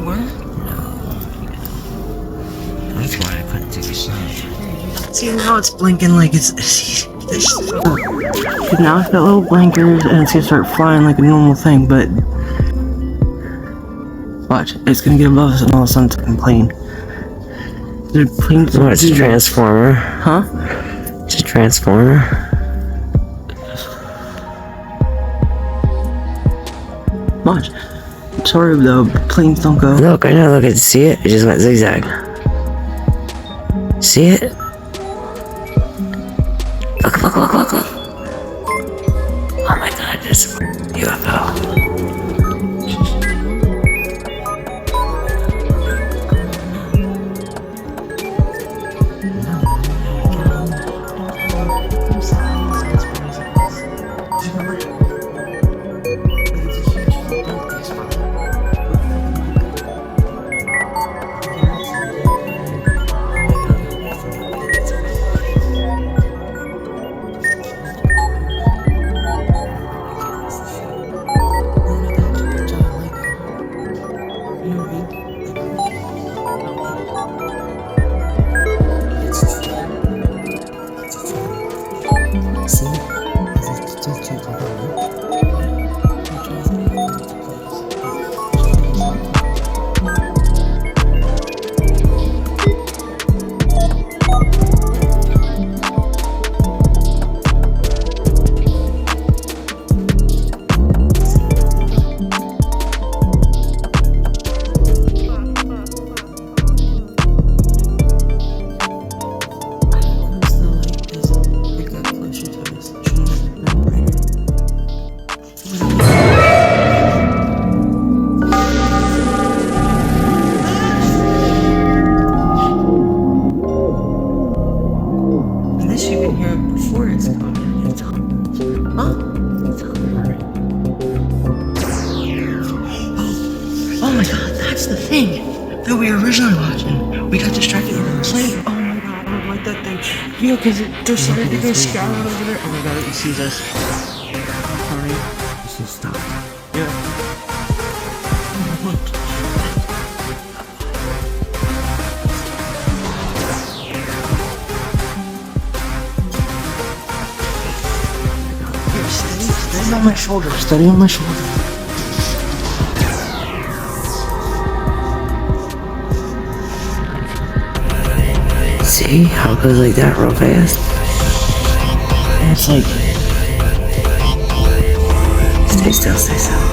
What? That's why I couldn't take a shot. See, now it's blinking like it's Cause now it's got little blinkers and it's gonna start flying like a normal thing, but watch, it's gonna get above us and all of a sudden it's a plane. The plane's Oh, it's a transformer. Huh? It's a transformer. Watch. Sorry, the planes don't go. Look, I know, look, I see it. It just went zigzag. See it? Look, look, look, look, look. Oh my god, it's a UFO. Oh my god, that's the thing that we were originally watching. We got distracted on the plane. Oh my god, I don't like that thing. Yeah, because it decided to go scout out over there. Oh my god, it sees us. Sorry. This is stop. Yeah. Steady on my shoulder. Steady on my shoulder. See how it goes like that real fast? And it's like, Stay still, stay still.